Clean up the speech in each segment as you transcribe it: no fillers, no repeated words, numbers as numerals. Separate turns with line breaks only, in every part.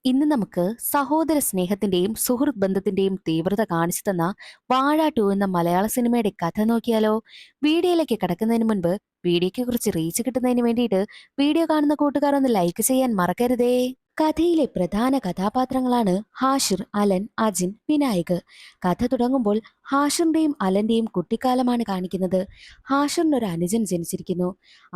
ഇന്ന് നമുക്ക് സഹോദര സ്നേഹത്തിന്റെയും സുഹൃത്ത് ബന്ധത്തിന്റെയും തീവ്രത കാണിച്ചു തന്ന വാഴ 2 എന്ന മലയാള സിനിമയുടെ കഥ നോക്കിയാലോ? വീഡിയോയിലേക്ക് കടക്കുന്നതിന് മുൻപ് വീഡിയോയ്ക്ക് കുറിച്ച് റീച്ച് കിട്ടുന്നതിന് വേണ്ടിയിട്ട് വീഡിയോ കാണുന്ന കൂട്ടുകാർ ഒന്ന് ലൈക്ക് ചെയ്യാൻ മറക്കരുതേ. കഥയിലെ പ്രധാന കഥാപാത്രങ്ങളാണ് ഹാഷിർ, അലൻ, അജിൻ, വിനായക്. കഥ തുടങ്ങുമ്പോൾ ഹാഷിറിന്റെയും അലന്റെയും കുട്ടിക്കാലമാണ് കാണിക്കുന്നത്. ഹാഷിറിന് ഒരു അനുജൻ ജനിച്ചിരിക്കുന്നു.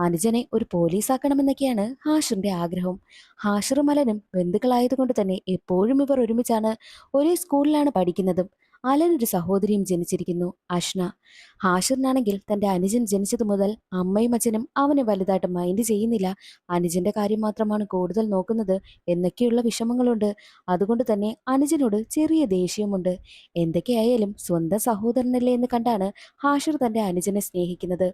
അനുജനെ ഒരു പോലീസാക്കണമെന്നൊക്കെയാണ് ഹാഷിറിന്റെ ആഗ്രഹം. ഹാഷിറും അലനും ബന്ധുക്കളായതുകൊണ്ട് തന്നെ എപ്പോഴും ഇവർ ഒരുമിച്ചാണ്. ഒരേ സ്കൂളിലാണ് പഠിക്കുന്നതും. അലനൊരു സഹോദരിയും ജനിച്ചിരിക്കുന്നു, അഷ്ന. ഹാഷിറിനാണെങ്കിൽ തന്റെ അനുജൻ ജനിച്ചതു മുതൽ അമ്മയും അച്ഛനും അവനെ വലുതായിട്ട് മൈൻഡ് ചെയ്യുന്നില്ല. അനുജന്റെ കാര്യം മാത്രമാണ് കൂടുതൽ നോക്കുന്നത് എന്നൊക്കെയുള്ള വിഷമങ്ങളുണ്ട്. അതുകൊണ്ട് തന്നെ അനുജനോട് ചെറിയ ദേഷ്യമുണ്ട്. എന്തൊക്കെയായാലും സ്വന്തം സഹോദരനല്ലേ എന്ന് കണ്ടാണ് ഹാഷിർ തന്റെ അനുജനെ സ്നേഹിക്കുന്നത്.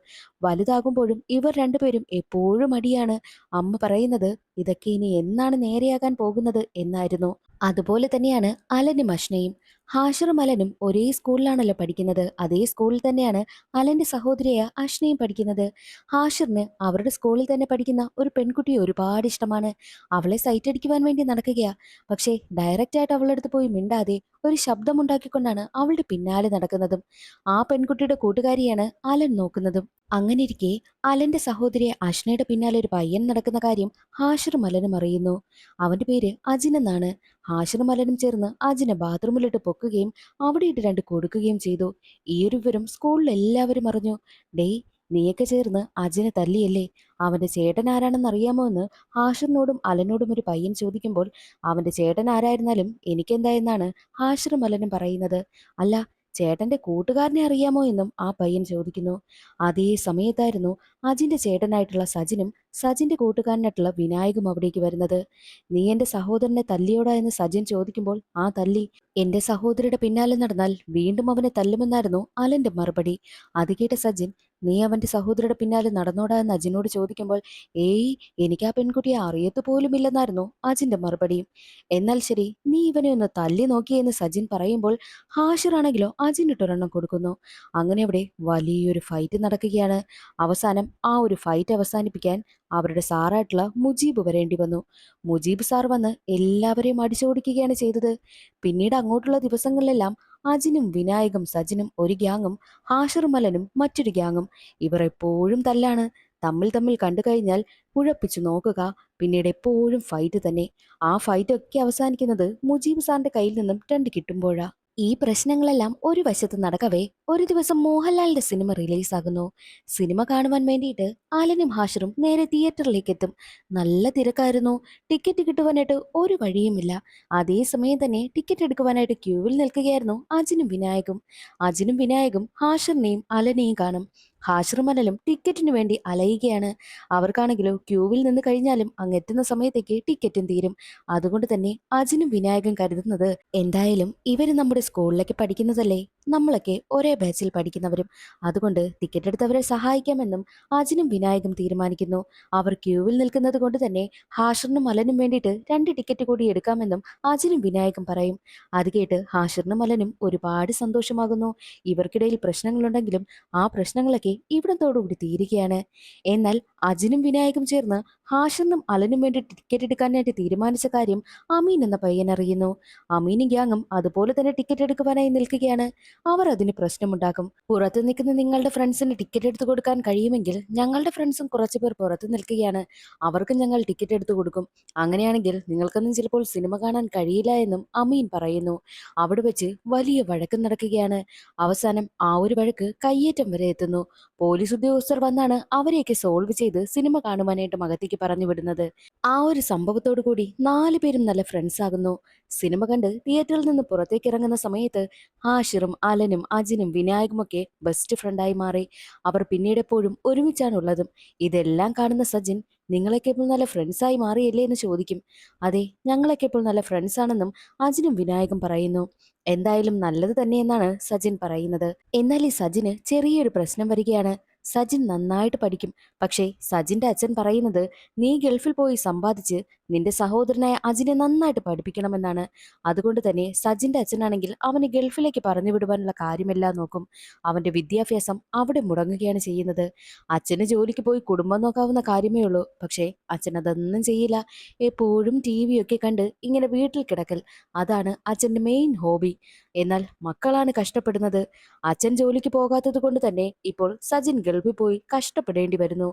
വലുതാകുമ്പോഴും ഇവർ രണ്ടുപേരും എപ്പോഴും അടിയാണ്. അമ്മ പറയുന്നത് ഇതൊക്കെ ഇനി എന്നാണ് നേരെയാകാൻ പോകുന്നത് എന്നായിരുന്നു. അതുപോലെ തന്നെയാണ് അലനും അഷ്നയും. ഹാഷിറും അലനും ഒരേ സ്കൂളിലാണല്ലോ പഠിക്കുന്നത്. അതേ സ്കൂളിൽ തന്നെയാണ് അലന്റെ സഹോദരിയായ അഷ്നയും പഠിക്കുന്നത്. ഹാഷിറിന് അവരുടെ സ്കൂളിൽ തന്നെ പഠിക്കുന്ന ഒരു പെൺകുട്ടിയെ ഒരുപാട് ഇഷ്ടമാണ്. അവളെ സൈറ്റ് അടിക്കുവാൻ വേണ്ടി നടക്കുകയാ. പക്ഷേ ഡയറക്റ്റ് ആയിട്ട് അവളുടെ അടുത്ത് പോയി മിണ്ടാതെ ഒരു ശബ്ദമുണ്ടാക്കിക്കൊണ്ടാണ് അവളുടെ പിന്നാലെ നടക്കുന്നതും. ആ പെൺകുട്ടിയുടെ കൂട്ടുകാരിയാണ് അലൻ നോക്കുന്നതും. അങ്ങനെയിരിക്കെ അലന്റെ സഹോദരിയെ അഷ്നയുടെ പിന്നാലെ ഒരു പയ്യൻ നടക്കുന്ന കാര്യം ഹാഷിറും അലനും അറിയുന്നു. അവന്റെ പേര് അജിൻ എന്നാണ്. ഹാഷിറും അലനും ചേർന്ന് അജിനെ ബാത്റൂമിലിട്ട് പൊക്കുകയും അവിടെ ഇട്ട് രണ്ട് കൊടുക്കുകയും ചെയ്തു. ഈ ഒരു വിവരം സ്കൂളിൽ എല്ലാവരും അറിഞ്ഞു. ഡേയ്, നീയൊക്കെ ചേർന്ന് അജിനെ തല്ലിയല്ലേ? അവന്റെ ചേട്ടൻ ആരാണെന്ന് അറിയാമോ എന്ന് ഹാഷിറിനോടും അലനോടും ഒരു പയ്യൻ ചോദിക്കുമ്പോൾ അവന്റെ ചേട്ടൻ ആരായിരുന്നാലും എനിക്കെന്താ എന്നാണ് ഹാഷിറും അലനും പറയുന്നത്. അല്ല, ചേട്ടന്റെ കൂട്ടുകാരനെ അറിയാമോ എന്നും ആ പയ്യൻ ചോദിക്കുന്നു. അതേ സമയത്തായിരുന്നു അജിന്റെ ചേട്ടനായിട്ടുള്ള സജിനും സജിന്റെ കൂട്ടുകാരനായിട്ടുള്ള വിനായകും അവിടേക്ക് വരുന്നത്. നീ എന്റെ സഹോദരനെ തല്ലിയോടാ എന്ന് സജിൻ ചോദിക്കുമ്പോൾ ആ തല്ലി. എന്റെ സഹോദരിയുടെ പിന്നാലെ നടന്നാൽ വീണ്ടും അവനെ തല്ലുമെന്നായിരുന്നു അലന്റെ മറുപടി. അത് കേട്ട സജിൻ, നീ അവന്റെ സഹോദരിയുടെ പിന്നാലെ നടന്നോടാ എന്ന് അജിനോട് ചോദിക്കുമ്പോൾ ഏയ്, എനിക്ക് ആ പെൺകുട്ടിയെ അറിയത്തു പോലുമില്ലെന്നായിരുന്നു അജിന്റെ മറുപടി. എന്നാൽ ശരി, നീ ഇവനെ ഒന്ന് തല്ലി നോക്കിയെന്ന് സജിൻ പറയുമ്പോൾ ഹാഷിറാണെങ്കിലോ അജിനിട്ടൊരെണ്ണം കൊടുക്കുന്നു. അങ്ങനെ അവിടെ വലിയൊരു ഫൈറ്റ് നടക്കുകയാണ്. അവസാനം ആ ഒരു ഫൈറ്റ് അവസാനിപ്പിക്കാൻ അവരുടെ സാറായിട്ടുള്ള മുജീബ് വരേണ്ടി വന്നു. മുജീബ് സാർ വന്ന് എല്ലാവരെയും അടിച്ചോടിക്കുകയാണ് ചെയ്തത്. പിന്നീട് അങ്ങോട്ടുള്ള ദിവസങ്ങളിലെല്ലാം അജിനും വിനായകും സജിനും ഒരു ഗ്യാങ്ങും ഹാഷിറും മലനും മറ്റൊരു ഗ്യാങ്ങും. ഇവർ എപ്പോഴും തല്ലാണ്. തമ്മിൽ തമ്മിൽ കണ്ടു കഴിഞ്ഞാൽ കുഴപ്പിച്ചു നോക്കുക. പിന്നീട് എപ്പോഴും ഫൈറ്റ് തന്നെ. ആ ഫൈറ്റ് ഒക്കെ അവസാനിക്കുന്നത് മുജീബ് സാറിന്റെ കയ്യിൽ നിന്നും രണ്ട് കിട്ടുമ്പോഴാ. ഈ പ്രശ്നങ്ങളെല്ലാം ഒരു വശത്ത് നടക്കവേ ഒരു ദിവസം മോഹൻലാലിന്റെ സിനിമ റിലീസാകുന്നു. സിനിമ കാണുവാൻ വേണ്ടിയിട്ട് ആലനും ഹാഷിറും നേരെ തിയേറ്ററിലേക്ക് എത്തും. നല്ല തിരക്കായിരുന്നു. ടിക്കറ്റ് കിട്ടുവാനായിട്ട് ഒരു വഴിയുമില്ല. അതേസമയം തന്നെ ടിക്കറ്റ് എടുക്കുവാനായിട്ട് ക്യൂവിൽ നിൽക്കുകയായിരുന്നു അജിനും വിനായകും ഹാഷിറിനെയും അലനെയും കാണും. ഹാഷിറും അലനും ടിക്കറ്റിനു വേണ്ടി അലയുകയാണ്. അവർക്കാണെങ്കിലോ ക്യൂവിൽ നിന്ന് കഴിഞ്ഞാലും അങ്ങെത്തുന്ന സമയത്തേക്ക് ടിക്കറ്റും തീരും. അതുകൊണ്ട് തന്നെ അജിനും വിനായകും കരുതുന്നത് എന്തായാലും ഇവര് നമ്മുടെ സ്കൂളിലേക്ക് പഠിക്കുന്നതല്ലേ, നമ്മളൊക്കെ ഒരേ ബാച്ചിൽ പഠിക്കുന്നവരും, അതുകൊണ്ട് ടിക്കറ്റ് എടുത്തവരെ സഹായിക്കാമെന്നും അജിനും വിനായകും തീരുമാനിക്കുന്നു. അവർ ക്യൂവിൽ നിൽക്കുന്നത് കൊണ്ട് തന്നെ ഹാഷിറിനും അലനും വേണ്ടിയിട്ട് രണ്ട് ടിക്കറ്റ് കൂടി എടുക്കാമെന്നും അജിനും വിനായകും പറയും. അത് കേട്ട് ഹാഷിറിനും അലനും ഒരുപാട് സന്തോഷമാകുന്നു. ഇവർക്കിടയിൽ പ്രശ്നങ്ങളുണ്ടെങ്കിലും ആ പ്രശ്നങ്ങളൊക്കെ ഇവിടത്തോടുകൂടി തീരുകയാണ്. എന്നാൽ അജിനും വിനായകും ചേർന്ന് ഹാഷിറിനും അലനും വേണ്ടി ടിക്കറ്റ് എടുക്കാനായിട്ട് തീരുമാനിച്ച കാര്യം അമീൻ എന്ന പയ്യൻ അറിയുന്നു. അമീനും ഗ്യാങ്ങും അതുപോലെ തന്നെ ടിക്കറ്റ് എടുക്കുവാനായി നിൽക്കുകയാണ്. അവർ അതിന് പ്രശ്നമുണ്ടാക്കും. പുറത്ത് നിൽക്കുന്ന നിങ്ങളുടെ ഫ്രണ്ട്സിന് ടിക്കറ്റ് എടുത്തു കൊടുക്കാൻ കഴിയുമെങ്കിൽ ഞങ്ങളുടെ ഫ്രണ്ട്സും കുറച്ചു പേർ പുറത്ത് നിൽക്കുകയാണ്, അവർക്കും ഞങ്ങൾ ടിക്കറ്റ് എടുത്തു കൊടുക്കും. അങ്ങനെയാണെങ്കിൽ നിങ്ങൾക്കൊന്നും ചിലപ്പോൾ സിനിമ കാണാൻ കഴിയില്ല എന്നും അമീൻ പറയുന്നു. അവിടെ വെച്ച് വലിയ വഴക്ക് നടക്കുകയാണ്. അവസാനം ആ ഒരു വഴക്ക് കയ്യേറ്റം വരെ എത്തുന്നു. പോലീസ് ഉദ്യോഗസ്ഥർ വന്നാണ് അവരെയൊക്കെ സോൾവ് ചെയ്ത് സിനിമ കാണുവാനായിട്ട് അകത്തേക്ക് പറഞ്ഞു വിടുന്നത്. ആ ഒരു സംഭവത്തോടു കൂടി 4 പേരും നല്ല ഫ്രണ്ട്സ് ആകുന്നു. സിനിമ കണ്ട് തിയേറ്ററിൽ നിന്ന് പുറത്തേക്ക് ഇറങ്ങുന്ന സമയത്ത് ഹാഷിറും അലനും അജിനും വിനായകുമൊക്കെ ബെസ്റ്റ് ഫ്രണ്ടായി മാറി. അവർ പിന്നീട് എപ്പോഴും ഒരുമിച്ചാണുള്ളതും. ഇതെല്ലാം കാണുന്ന സജിൻ, നിങ്ങളൊക്കെ ഇപ്പോൾ നല്ല ഫ്രണ്ട്സായി മാറിയല്ലേ എന്ന് ചോദിക്കും. അതെ, ഞങ്ങളൊക്കെ ഇപ്പോൾ നല്ല ഫ്രണ്ട്സ് ആണെന്നും അജിനും വിനായകും പറയുന്നു. എന്തായാലും നല്ലത് തന്നെയെന്നാണ് സജിൻ പറയുന്നത്. എന്നാൽ ഈ സജിന് ചെറിയൊരു പ്രശ്നം വരികയാണ്. സജിൻ നന്നായിട്ട് പഠിക്കും. പക്ഷേ സജിന്റെ അച്ഛൻ പറയുന്നത് നീ ഗൾഫിൽ പോയി സമ്പാദിച്ച് നിന്റെ സഹോദരനായ അജിനെ നന്നായിട്ട് പഠിപ്പിക്കണമെന്നാണ്. അതുകൊണ്ട് തന്നെ സജിന്റെ അച്ഛനാണെങ്കിൽ അവനെ ഗൾഫിലേക്ക് പറഞ്ഞു വിടുവാനുള്ള കാര്യമെല്ലാം നോക്കും. അവന്റെ വിദ്യാഭ്യാസം അവിടെ മുടങ്ങുകയാണ് ചെയ്യുന്നത്. അച്ഛന് ജോലിക്ക് പോയി കുടുംബം നോക്കാവുന്ന കാര്യമേ ഉള്ളൂ. പക്ഷേ അച്ഛൻ അതൊന്നും ചെയ്യില്ല. എപ്പോഴും ടി വി ഒക്കെ കണ്ട് ഇങ്ങനെ വീട്ടിൽ കിടക്കൽ, അതാണ് അച്ഛന്റെ മെയിൻ ഹോബി. എന്നാൽ മക്കളാണ് കഷ്ടപ്പെടുന്നത്. അച്ഛൻ ജോലിക്ക് പോകാത്തത് കൊണ്ട് തന്നെ ഇപ്പോൾ സജിൻ ഗൾഫിൽ പോയി കഷ്ടപ്പെടേണ്ടി വരുന്നു.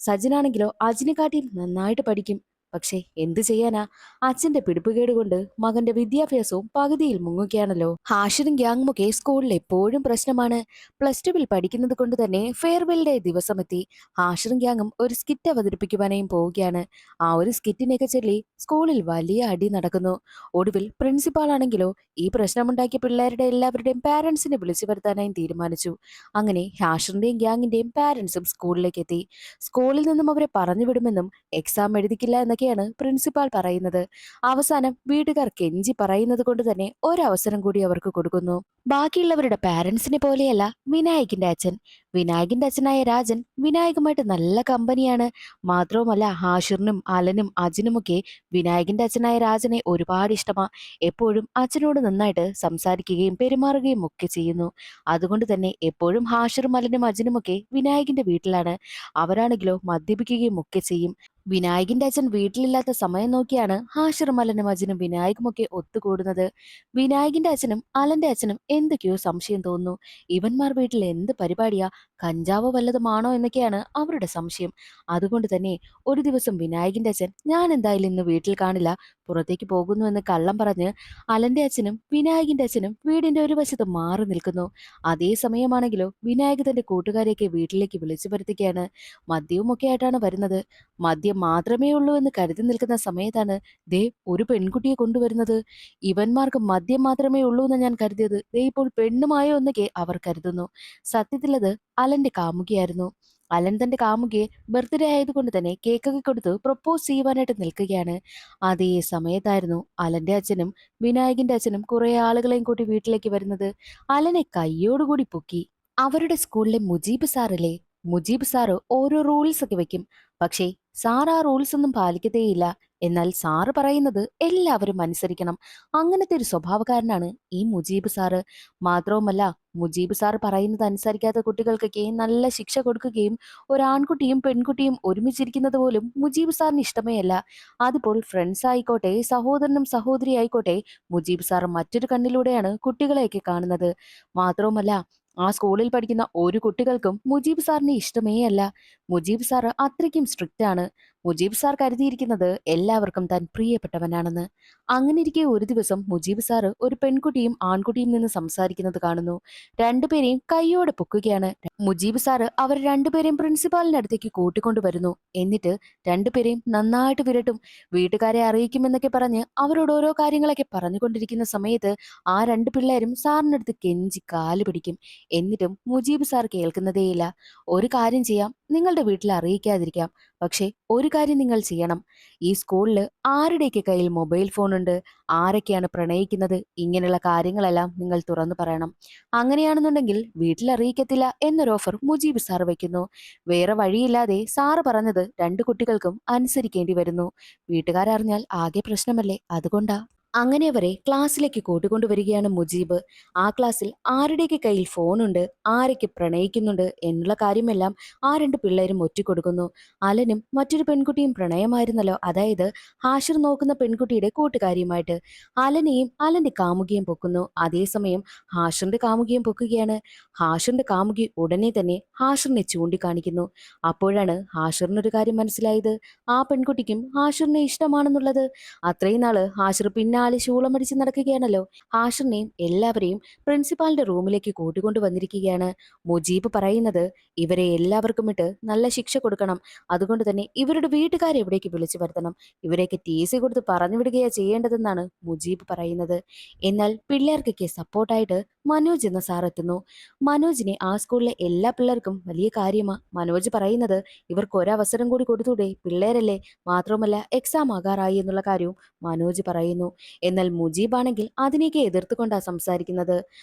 സജിനാണെങ്കിലോ അജിനെക്കാട്ടിൽ നന്നായിട്ട് പഠിക്കും. പക്ഷേ എന്തു ചെയ്യാനാ, അച്ഛന്റെ പിടിപ്പുകേട് കൊണ്ട് മകന്റെ വിദ്യാഭ്യാസവും പകുതിയിൽ മുങ്ങുകയാണല്ലോ. ഹാഷിറും ഗ്യാങ്ങും ഒക്കെ സ്കൂളിൽ എപ്പോഴും പ്രശ്നമാണ്. +2 പഠിക്കുന്നത് കൊണ്ട് തന്നെ ഫെയർവെൽ ഡേ ദിവസമെത്തി. ഹാഷിറും ഗ്യാങ്ങും ഒരു സ്കിറ്റ് അവതരിപ്പിക്കുവാനായും പോവുകയാണ്. ആ ഒരു സ്കിറ്റിനെയൊക്കെ ചൊല്ലി സ്കൂളിൽ വലിയ അടി നടക്കുന്നു. ഒടുവിൽ പ്രിൻസിപ്പാൾ ആണെങ്കിലോ ഈ പ്രശ്നമുണ്ടാക്കിയ പിള്ളേരുടെ എല്ലാവരുടെയും പാരന്റ്സിനെ വിളിച്ചു വരുത്താനായി തീരുമാനിച്ചു. അങ്ങനെ ഹാഷിറിന്റെയും ഗ്യാങ്ങിന്റെയും പാരന്റ്സും സ്കൂളിലേക്ക് എത്തി. സ്കൂളിൽ നിന്നും അവരെ പറഞ്ഞു വിടുമെന്നും എക്സാം എഴുതിക്കില്ല എന്നൊക്കെയാണ് പ്രിൻസിപ്പാൾ പറയുന്നത്. അവസാനം വീട്ടുകാർ കെഞ്ചി പറയുന്നത് കൊണ്ട് തന്നെ ഒരവസരം കൂടി അവർക്ക് കൊടുക്കുന്നു. ബാക്കിയുള്ളവരുടെ പാരന്റ്സിനെ പോലെയല്ല വിനായകിന്റെ അച്ഛൻ. വിനായകിന്റെ അച്ഛനായ രാജൻ വിനായകുമായിട്ട് നല്ല കമ്പനിയാണ്. മാത്രവുമല്ല ഹാഷിറിനും അലനും അജിനുമൊക്കെ വിനായകിന്റെ അച്ഛനായ രാജനെ ഒരുപാട് ഇഷ്ടമാ. എപ്പോഴും അച്ഛനോട് നന്നായിട്ട് സംസാരിക്കുകയും പെരുമാറുകയും ഒക്കെ ചെയ്യുന്നു. അതുകൊണ്ട് തന്നെ എപ്പോഴും ഹാഷിറും അലനും അജിനുമൊക്കെ വിനായകിന്റെ വീട്ടിലാണ്. അവരാണെങ്കിലോ മദ്യപിക്കുകയും ഒക്കെ ചെയ്യും. വിനായകിന്റെ അച്ഛൻ വീട്ടിലില്ലാത്ത സമയം നോക്കിയാണ് ഹാഷിറും അലനും അജിനും വിനായകുമൊക്കെ ഒത്തുകൂടുന്നത്. വിനായകിന്റെ അച്ഛനും അലന്റെ അച്ഛനും എന്തൊക്കെയോ സംശയം തോന്നുന്നു. ഇവന്മാർ വീട്ടിൽ എന്ത് പരിപാടിയാ, കഞ്ചാവോ വല്ലതുമാണോ എന്നൊക്കെയാണ് അവരുടെ സംശയം. അതുകൊണ്ട് തന്നെ ഒരു ദിവസം വിനായകിന്റെ അച്ഛൻ ഞാൻ എന്തായാലും ഇന്ന് വീട്ടിൽ കാണില്ല, പുറത്തേക്ക് പോകുന്നു എന്ന് കള്ളം പറഞ്ഞ് അലന്റെ അച്ഛനും വിനായകിന്റെ അച്ഛനും വീടിന്റെ ഒരു വശത്ത് മാറി നിൽക്കുന്നു. അതേ സമയമാണെങ്കിലോ വിനായക് തന്റെ കൂട്ടുകാരെയൊക്കെ വീട്ടിലേക്ക് വിളിച്ചു വരുത്തുകയാണ്. മദ്യവും ഒക്കെ ആയിട്ടാണ് വരുന്നത്. മദ്യം മാത്രമേ ഉള്ളൂ എന്ന് കരുതി നിൽക്കുന്ന സമയത്താണ് ദേ ഒരു പെൺകുട്ടിയെ കൊണ്ടുവരുന്നത്. ഇവന്മാർക്ക് മദ്യം മാത്രമേ ഉള്ളൂ എന്ന് ഞാൻ കരുതിയത്, ദേ ഇപ്പോൾ പെണ്ണുമായോ എന്നൊക്കെ അവർ കരുതുന്നു. സത്യത്തിൽ അത് അലന്റെ കാമുകിയായിരുന്നു. അലൻ തന്റെ കാമുകിയെ ബർത്ത്ഡേ ആയതുകൊണ്ട് തന്നെ കേക്കൊക്കെ കൊടുത്ത് പ്രൊപ്പോസ് ചെയ്യുവാനായിട്ട് നിൽക്കുകയാണ്. അതേ സമയത്തായിരുന്നു അലന്റെ അച്ഛനും വിനായകിന്റെ അച്ഛനും കുറെ ആളുകളെയും കൂട്ടി വീട്ടിലേക്ക് വരുന്നത്. അലനെ കയ്യോടുകൂടി പൊക്കി. അവരുടെ സ്കൂളിലെ മുജീബ് സാറില്ലേ, മുജീബ് സാറ് ഓരോ റൂൾസ് ഒക്കെ വെക്കും. പക്ഷേ സാർ ആ റൂൾസ് ഒന്നും പാലിക്കത്തേയില്ല. എന്നാൽ സാറ് പറയുന്നത് എല്ലാവരും അനുസരിക്കണം. അങ്ങനത്തെ ഒരു സ്വഭാവക്കാരനാണ് ഈ മുജീബ് സാറ്. മാത്രവുമല്ല മുജീബ് സാർ പറയുന്നത് അനുസരിക്കാത്ത കുട്ടികൾക്കൊക്കെ നല്ല ശിക്ഷ കൊടുക്കുകയും ഒരാൺകുട്ടിയും പെൺകുട്ടിയും ഒരുമിച്ചിരിക്കുന്നത് പോലും മുജീബ് സാറിന് ഇഷ്ടമേ അല്ല. അതിപ്പോൾ ഫ്രണ്ട്സ് ആയിക്കോട്ടെ സഹോദരനും സഹോദരി ആയിക്കോട്ടെ, മുജീബ് സാർ മറ്റൊരു കണ്ണിലൂടെയാണ് കുട്ടികളെയൊക്കെ കാണുന്നത്. മാത്രവുമല്ല ആ സ്കൂളിൽ പഠിക്കുന്ന ഒരു കുട്ടികൾക്കും മുജീബ് സാറിനെ ഇഷ്ടമേ അല്ല. മുജീബ് സാറ് അത്രയ്ക്കും സ്ട്രിക്റ്റ് ആണ്. മുജീബ് സാർ കരുതിയിരിക്കുന്നത് എല്ലാവർക്കും താൻ പ്രിയപ്പെട്ടവനാണെന്ന്. അങ്ങനെ ഇരിക്കെ ഒരു ദിവസം മുജീബ് സാറ് ഒരു പെൺകുട്ടിയും ആൺകുട്ടിയും നിന്ന് സംസാരിക്കുന്നത് കാണുന്നു. രണ്ടുപേരെയും കൈയോടെ പൊക്കുകയാണ്. മുജീബ് സാറ് അവർ രണ്ടുപേരെയും പ്രിൻസിപ്പാളിന്റെ അടുത്തേക്ക് കൂട്ടിക്കൊണ്ടുവരുന്നു. എന്നിട്ട് രണ്ടുപേരെയും നന്നായിട്ട് വിരട്ടും. വീട്ടുകാരെ അറിയിക്കുമെന്നൊക്കെ പറഞ്ഞ് അവരോട് ഓരോ കാര്യങ്ങളൊക്കെ പറഞ്ഞുകൊണ്ടിരിക്കുന്ന സമയത്ത് ആ രണ്ട് പിള്ളേരും സാറിനടുത്ത് കെഞ്ചി കാല് പിടിക്കും. എന്നിട്ടും മുജീബ് സാർ കേൾക്കുന്നതേയില്ല. ഒരു കാര്യം ചെയ്യാം, നിങ്ങളുടെ വീട്ടിൽ അറിയിക്കാതിരിക്കാം. പക്ഷേ ഒരു കാര്യം നിങ്ങൾ ചെയ്യണം. ഈ സ്കൂളിൽ ആരുടെയൊക്കെ കയ്യിൽ മൊബൈൽ ഫോൺ ഉണ്ട്, ആരൊക്കെയാണ് പ്രണയിക്കുന്നത്, ഇങ്ങനെയുള്ള കാര്യങ്ങളെല്ലാം നിങ്ങൾ തുറന്നു പറയണം. അങ്ങനെയാണെന്നുണ്ടെങ്കിൽ വീട്ടിൽ അറിയിക്കത്തില്ല എന്നൊരു ഓഫർ മുജീബ് സാർ വെക്കുന്നു. വേറെ വഴിയില്ലാതെ സാറ് പറഞ്ഞത് രണ്ടു കുട്ടികൾക്കും അനുസരിക്കേണ്ടി വരുന്നു. വീട്ടുകാരറിഞ്ഞാൽ ആകെ പ്രശ്നമല്ലേ, അതുകൊണ്ടാ. അങ്ങനെ അവരെ ക്ലാസ്സിലേക്ക് കൂട്ടിക്കൊണ്ടുവരികയാണ് മുജീബ്. ആ ക്ലാസ്സിൽ ആരുടെയൊക്കെ കയ്യിൽ ഫോണുണ്ട്, ആരൊക്കെ പ്രണയിക്കുന്നുണ്ട് എന്നുള്ള കാര്യമെല്ലാം ആ രണ്ട് പിള്ളേരും ഒറ്റിക്കൊടുക്കുന്നു. അലനും മറ്റൊരു പെൺകുട്ടിയും പ്രണയമായിരുന്നല്ലോ, അതായത് ഹാഷിർ നോക്കുന്ന പെൺകുട്ടിയുടെ കൂട്ടുകാരിയുമായിട്ട്. അലനെയും അലന്റെ കാമുകിയും പൊക്കുന്നു. അതേസമയം ഹാഷിറിന്റെ കാമുകിയും പൊക്കുകയാണ്. ഹാഷിറിന്റെ കാമുകി ഉടനെ തന്നെ ഹാഷിറിനെ ചൂണ്ടിക്കാണിക്കുന്നു. അപ്പോഴാണ് ഹാഷിറിനൊരു കാര്യം മനസ്സിലായത്, ആ പെൺകുട്ടിക്കും ഹാഷിറിനെ ഇഷ്ടമാണെന്നുള്ളത്. അത്രയും നാള് ഹാഷിർ പിന്നാലെ ശൂളമടിച്ച് നടക്കുകയാണല്ലോ. ഹാഷിറിനെയും എല്ലാവരെയും പ്രിൻസിപ്പാളിന്റെ റൂമിലേക്ക് കൂട്ടിക്കൊണ്ടു വന്നിരിക്കുകയാണ്. മുജീബ് പറയുന്നത് ഇവരെ എല്ലാവർക്കും ഇട്ട് നല്ല ശിക്ഷ കൊടുക്കണം. അതുകൊണ്ട് തന്നെ ഇവരുടെ വീട്ടുകാരെ എവിടേക്ക് വിളിച്ചു വരുത്തണം. ഇവരെയൊക്കെ TC കൊടുത്ത് പറഞ്ഞു വിടുകയാ ചെയ്യേണ്ടതെന്നാണ് മുജീബ് പറയുന്നത്. എന്നാൽ പിള്ളേർക്കൊക്കെ സപ്പോർട്ടായിട്ട് മനോജ് എന്ന സാർ എത്തുന്നു. മനോജിനെ ആ സ്കൂളിലെ എല്ലാ പിള്ളേർക്കും വലിയ കാര്യമാ. മനോജ് പറയുന്നത് ഇവർക്ക് ഒരവസരം കൂടി കൊടുത്തൂടെ, പിള്ളേരല്ലേ, മാത്രമല്ല എക്സാം ആകാറായി എന്നുള്ള കാര്യവും മനോജ് പറയുന്നു. എന്നാൽ മുജീബാണെങ്കിൽ അതിനെയൊക്കെ എതിർത്തുകൊണ്ടാ സംസാരിക്കുന്നത്.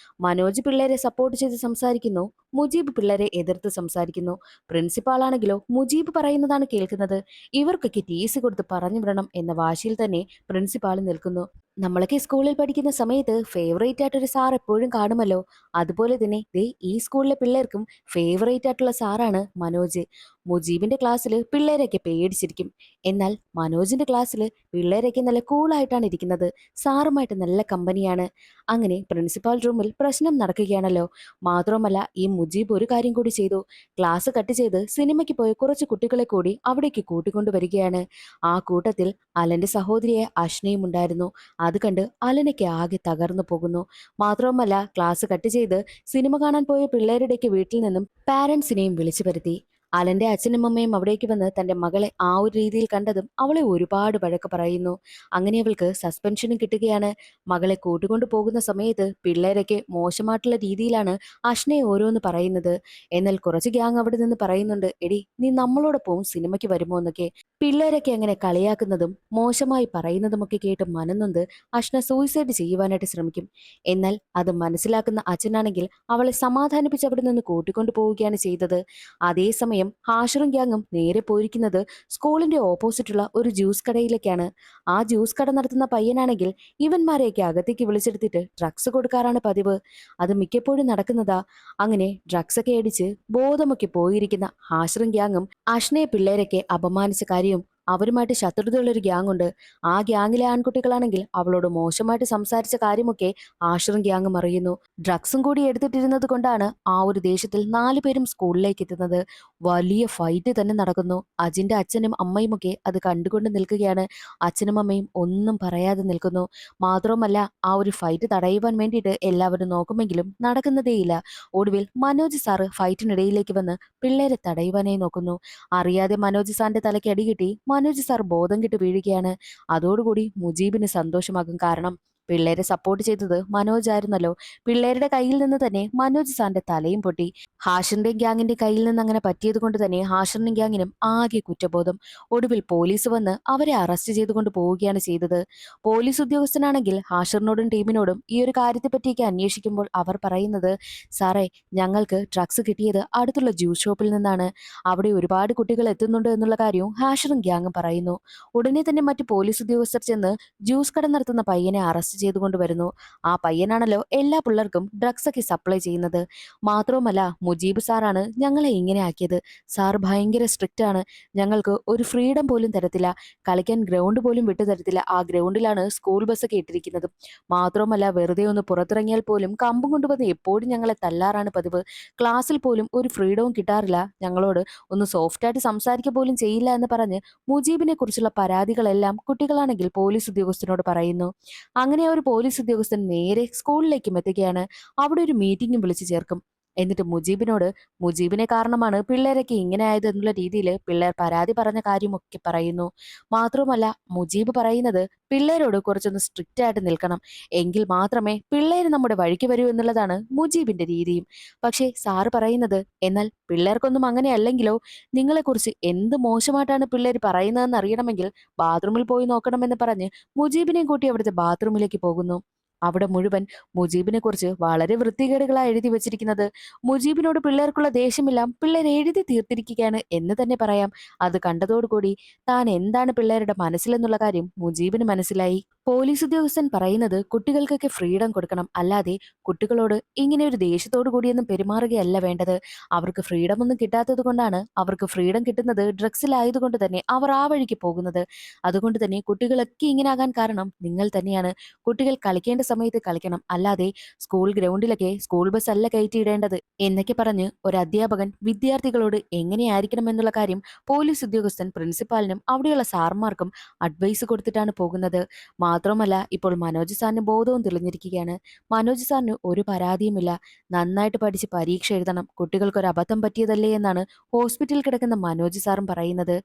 മനോജ് പിള്ളേരെ സപ്പോർട്ട് ചെയ്ത് സംസാരിക്കുന്നു, മുജീബ് പിള്ളേരെ എതിർത്ത് സംസാരിക്കുന്നു. പ്രിൻസിപ്പാളാണെങ്കിലോ മുജീബ് പറയുന്നതാണ് കേൾക്കുന്നത്. ഇവർക്കൊക്കെ ടി.സി കൊടുത്ത് പറഞ്ഞു വിടണം എന്ന വാശിയിൽ തന്നെ പ്രിൻസിപ്പാൾ നിൽക്കുന്നു. നമ്മളൊക്കെ സ്കൂളിൽ പഠിക്കുന്ന സമയത്ത് ഫേവറേറ്റ് ആയിട്ടൊരു സാർ എപ്പോഴും കാണുമല്ലോ. അതുപോലെ തന്നെ ദേ ഈ സ്കൂളിലെ പിള്ളേർക്കും ഫേവറേറ്റ് ആയിട്ടുള്ള സാറാണ് മനോജ്. മുജീബിന്റെ ക്ലാസ്സിൽ പിള്ളേരൊക്കെ പേടിച്ചിരിക്കും. എന്നാൽ മനോജിന്റെ ക്ലാസ്സിൽ പിള്ളേരൊക്കെ നല്ല കൂളായിട്ടാണ് ഇരിക്കുന്നത്. സാറുമായിട്ട് നല്ല കമ്പനിയാണ്. അങ്ങനെ പ്രിൻസിപ്പാൾ റൂമിൽ പ്രശ്നം നടക്കുകയാണല്ലോ. മാത്രമല്ല ഈ മുജീബ് ഒരു കാര്യം കൂടി ചെയ്തു. ക്ലാസ് കട്ട് ചെയ്ത് സിനിമയ്ക്ക് പോയ കുറച്ച് കുട്ടികളെ കൂടി അവിടേക്ക് കൂട്ടിക്കൊണ്ടുവരികയാണ്. ആ കൂട്ടത്തിൽ അലന്റെ സഹോദരിയെ അഷ്നയും ഉണ്ടായിരുന്നു. അത് കണ്ട് അലനയ്ക്ക് ആകെ തകർന്നു പോകുന്നു. മാത്രവുമല്ല ക്ലാസ് കട്ട് ചെയ്ത് സിനിമ കാണാൻ പോയ പിള്ളേരുടെയൊക്കെ വീട്ടിൽ നിന്നും പാരന്റ്സിനെയും വിളിച്ചു വരുത്തി. അലന്റെ അച്ഛനും അമ്മയും അവിടേക്ക് വന്ന് തന്റെ മകളെ ആ ഒരു രീതിയിൽ കണ്ടതും അവളെ ഒരുപാട് വഴക്ക് പറയുന്നു. അങ്ങനെ അവൾക്ക് സസ്പെൻഷനും കിട്ടുകയാണ്. മകളെ കൂട്ടിക്കൊണ്ടു പോകുന്ന സമയത്ത് പിള്ളേരൊക്കെ മോശമായിട്ടുള്ള രീതിയിലാണ് അഷ്നയെ ഓരോന്ന് പറയുന്നത്. എന്നാൽ കുറച്ച് ഗ്യാങ് അവിടെ നിന്ന് പറയുന്നുണ്ട്, എടി നീ നമ്മളോടൊപ്പം സിനിമയ്ക്ക് വരുമോ എന്നൊക്കെ. പിള്ളേരൊക്കെ അങ്ങനെ കളിയാക്കുന്നതും മോശമായി പറയുന്നതുമൊക്കെ കേട്ട് മനംനൊന്ത് അഷ്ന സൂയിസൈഡ് ചെയ്യുവാനായിട്ട് ശ്രമിക്കും. എന്നാൽ അത് മനസ്സിലാക്കുന്ന അച്ഛനാണെങ്കിൽ അവളെ സമാധാനിപ്പിച്ച് അവിടെ നിന്ന് കൂട്ടിക്കൊണ്ടു പോവുകയാണ് ചെയ്തത്. അതേസമയം ഹാഷറും ഗ്യാങ്ങും നേരെ പോയിരിക്കുന്നത് സ്കൂളിന്റെ ഓപ്പോസിറ്റുള്ള ഒരു ജ്യൂസ് കടയിലേക്കാണ്. ആ ജ്യൂസ് കട നടത്തുന്ന പയ്യനാണെങ്കിൽ ഇവന്മാരെയൊക്കെ അകത്തേക്ക് വിളിച്ചെടുത്തിട്ട് ഡ്രഗ്സ് കൊടുക്കാറാണ് പതിവ്. അത് മിക്കപ്പോഴും നടക്കുന്നതാ. അങ്ങനെ ഡ്രഗ്സ് ഒക്കെ അടിച്ച് ബോധമൊക്കെ പോയിരിക്കുന്ന ഹാഷറും ഗ്യാങ്ങും അഷ്നയെ പിള്ളേരൊക്കെ അപമാനിച്ച കാര്യവും അവരുമായിട്ട് ശത്രുതയുള്ള ഒരു ഗ്യാങ് ഉണ്ട്. ആ ഗ്യാങ്ങിലെ ആൺകുട്ടികളാണെങ്കിൽ അവളോട് മോശമായിട്ട് സംസാരിച്ച കാര്യമൊക്കെ ആഷറും ഗ്യാങ്ങും അറിയുന്നു. ഡ്രഗ്സും കൂടി എടുത്തിട്ടിരുന്നത് കൊണ്ടാണ് ആ ഒരു ദേഷ്യത്തിൽ 4 പേരും സ്കൂളിലേക്ക് എത്തുന്നത്. വലിയ ഫൈറ്റ് തന്നെ നടക്കുന്നു. അജിന്റെ അച്ഛനും അമ്മയും ഒക്കെ അത് കണ്ടുകൊണ്ട് നിൽക്കുകയാണ്. അച്ഛനും അമ്മയും ഒന്നും പറയാതെ നിൽക്കുന്നു. മാത്രവുമല്ല ആ ഒരു ഫൈറ്റ് തടയുവാൻ വേണ്ടിയിട്ട് എല്ലാവരും നോക്കുമെങ്കിലും നടക്കുന്നതേയില്ല. ഒടുവിൽ മനോജ് സാറ് ഫൈറ്റിനിടയിലേക്ക് വന്ന് പിള്ളേരെ തടയുവാനായി നോക്കുന്നു. അറിയാതെ മനോജ് സാറിന്റെ തലയ്ക്ക് അടികിട്ടി മനോജ് സാർ ബോധം കെട്ട് വീഴുകയാണ്. അതോടുകൂടി മുജീബിന് സന്തോഷമാകും. കാരണം പിള്ളേരെ സപ്പോർട്ട് ചെയ്തത് മനോജ് ആയിരുന്നല്ലോ. പിള്ളേരുടെ കയ്യിൽ നിന്ന് തന്നെ മനോജ് സാറിന്റെ തലയും പൊട്ടി. ഹാഷിറിന്റെ ഗ്യാങ്ങിന്റെ കയ്യിൽ നിന്ന് അങ്ങനെ പറ്റിയത് കൊണ്ട് തന്നെ ഹാഷിറിന്റെ ഗ്യാങ്ങിനും ആകെ കുറ്റബോധം. ഒടുവിൽ പോലീസ് വന്ന് അവരെ അറസ്റ്റ് ചെയ്തുകൊണ്ട് പോവുകയാണ് ചെയ്തത്. പോലീസ് ഉദ്യോഗസ്ഥനാണെങ്കിൽ ഹാഷിറിനോടും ടീമിനോടും ഈ ഒരു കാര്യത്തെ പറ്റിയൊക്കെ അന്വേഷിക്കുമ്പോൾ അവർ പറയുന്നത്, സാറേ ഞങ്ങൾക്ക് ഡ്രഗ്സ് കിട്ടിയത് അടുത്തുള്ള ജ്യൂസ് ഷോപ്പിൽ നിന്നാണ്. അവിടെ ഒരുപാട് കുട്ടികൾ എത്തുന്നുണ്ട് എന്നുള്ള കാര്യവും ഹാഷറും ഗ്യാങ്ങും പറയുന്നു. ഉടനെ തന്നെ മറ്റു പോലീസ് ഉദ്യോഗസ്ഥർ ചെന്ന് ജ്യൂസ് കട നടത്തുന്ന പയ്യനെ അറസ്റ്റ് ചെയ്തുകൊണ്ട് വരുന്നു. ആ പയ്യനാണല്ലോ എല്ലാ പിള്ളേർക്കും ഡ്രഗ്സ് ഒക്കെ സപ്ലൈ ചെയ്യുന്നത്. മാത്രവുമല്ല മുജീബ് സാറാണ് ഞങ്ങളെ ഇങ്ങനെ ആക്കിയത്. സാർ ഭയങ്കര സ്ട്രിക്റ്റ് ആണ്. ഞങ്ങൾക്ക് ഒരു ഫ്രീഡം പോലും തരത്തില്ല. കളിക്കാൻ ഗ്രൗണ്ട് പോലും വിട്ടു തരത്തില്ല. ആ ഗ്രൗണ്ടിലാണ് സ്കൂൾ ബസ്സൊക്കെ ഇട്ടിരിക്കുന്നത്. മാത്രവുമല്ല വെറുതെ ഒന്ന് പുറത്തിറങ്ങിയാൽ പോലും കമ്പും കൊണ്ടുവന്ന് എപ്പോഴും ഞങ്ങളെ തല്ലാറാണ് പതിവ്. ക്ലാസ്സിൽ പോലും ഒരു ഫ്രീഡവും കിട്ടാറില്ല. ഞങ്ങളോട് ഒന്ന് സോഫ്റ്റ് ആയിട്ട് സംസാരിക്കുക പോലും ചെയ്യില്ല എന്ന് പറഞ്ഞ് മുജീബിനെ കുറിച്ചുള്ള പരാതികളെല്ലാം കുട്ടികളാണെങ്കിൽ പോലീസ് ഉദ്യോഗസ്ഥനോട് പറയുന്നു. അങ്ങനെ ഒരു പോലീസ് ഉദ്യോഗസ്ഥൻ നേരെ സ്കൂളിലേക്കും എത്തുകയാണ്. അവിടെ ഒരു മീറ്റിംഗും വിളിച്ചു ചേർക്കും. എന്നിട്ട് മുജീബിനോട് മുജീബിനെ കാരണമാണ് പിള്ളേരൊക്കെ ഇങ്ങനെ ആയത് എന്നുള്ള രീതിയിൽ പിള്ളേർ പരാതി പറഞ്ഞ കാര്യമൊക്കെ പറയുന്നു. മാത്രവുമല്ല മുജീബ് പറയുന്നത് പിള്ളേരോട് കുറച്ചൊന്ന് സ്ട്രിക്റ്റ് ആയിട്ട് നിൽക്കണം, എങ്കിൽ മാത്രമേ പിള്ളേര് നമ്മുടെ വഴിക്ക് വരൂ എന്നുള്ളതാണ് മുജീബിന്റെ രീതിയും. പക്ഷേ സാറ് പറയുന്നത്, എന്നാൽ പിള്ളേർക്കൊന്നും അങ്ങനെ അല്ലെങ്കിലോ, നിങ്ങളെക്കുറിച്ച് എന്ത് മോശമായിട്ടാണ് പിള്ളേർ പറയുന്നതെന്ന് അറിയണമെങ്കിൽ ബാത്റൂമിൽ പോയി നോക്കണമെന്ന് പറഞ്ഞ് മുജീബിനെയും കൂട്ടി അവിടുത്തെ ബാത്റൂമിലേക്ക് പോകുന്നു. അവിടെ മുഴുവൻ മുജീബിനെ കുറിച്ച് വളരെ വൃത്തികേടുകളാണ് എഴുതി വെച്ചിരിക്കുന്നത്. മുജീബിനോട് പിള്ളേർക്കുള്ള ദേഷ്യമെല്ലാം പിള്ളേർ എഴുതി തീർത്തിരിക്കുകയാണ് എന്ന് തന്നെ പറയാം. അത് കണ്ടതോടുകൂടി താൻ എന്താണ് പിള്ളേരുടെ മനസ്സിലെന്നുള്ള കാര്യം മുജീബിന് മനസ്സിലായി. പോലീസ് ഉദ്യോഗസ്ഥൻ പറയുന്നത് കുട്ടികൾക്കൊക്കെ ഫ്രീഡം കൊടുക്കണം, അല്ലാതെ കുട്ടികളോട് ഇങ്ങനെ ഒരു ദേഷ്യത്തോടു കൂടിയൊന്നും പെരുമാറുകയല്ല വേണ്ടത്. അവർക്ക് ഫ്രീഡം ഒന്നും കിട്ടാത്തത് കൊണ്ടാണ്, അവർക്ക് ഫ്രീഡം കിട്ടുന്നത് ഡ്രഗ്സിലായതുകൊണ്ട് തന്നെ അവർ ആ വഴിക്ക് പോകുന്നത്. അതുകൊണ്ട് തന്നെ കുട്ടികളൊക്കെ ഇങ്ങനെ ആകാൻ കാരണം നിങ്ങൾ തന്നെയാണ്. കുട്ടികൾ കളിക്കേണ്ട സമയത്ത് കളിക്കണം, അല്ലാതെ സ്കൂൾ ഗ്രൗണ്ടിലൊക്കെ സ്കൂൾ ബസ് അല്ല കയറ്റിയിടേണ്ടത് എന്നൊക്കെ പറഞ്ഞ് ഒരു അധ്യാപകൻ വിദ്യാർത്ഥികളോട് എങ്ങനെയായിരിക്കണം എന്നുള്ള കാര്യം പോലീസ് ഉദ്യോഗസ്ഥൻ പ്രിൻസിപ്പാലിനും അവിടെയുള്ള സാർമാർക്കും അഡ്വൈസ് കൊടുത്തിട്ടാണ് പോകുന്നത്. മാത്രമല്ല ഇപ്പോൾ മനോജ് സാറിന് ബോധവും തെളിഞ്ഞിരിക്കുകയാണ്. മനോജ് സാറിന് ഒരു പരാതിയുമില്ല. നന്നായിട്ട് പഠിച്ച് പരീക്ഷ എഴുതണം, കുട്ടികൾക്കൊരു അബദ്ധം പറ്റിയതല്ലേ എന്നാണ് ഹോസ്പിറ്റലിൽ കിടക്കുന്ന മനോജ് സാറും പറയുന്നത്.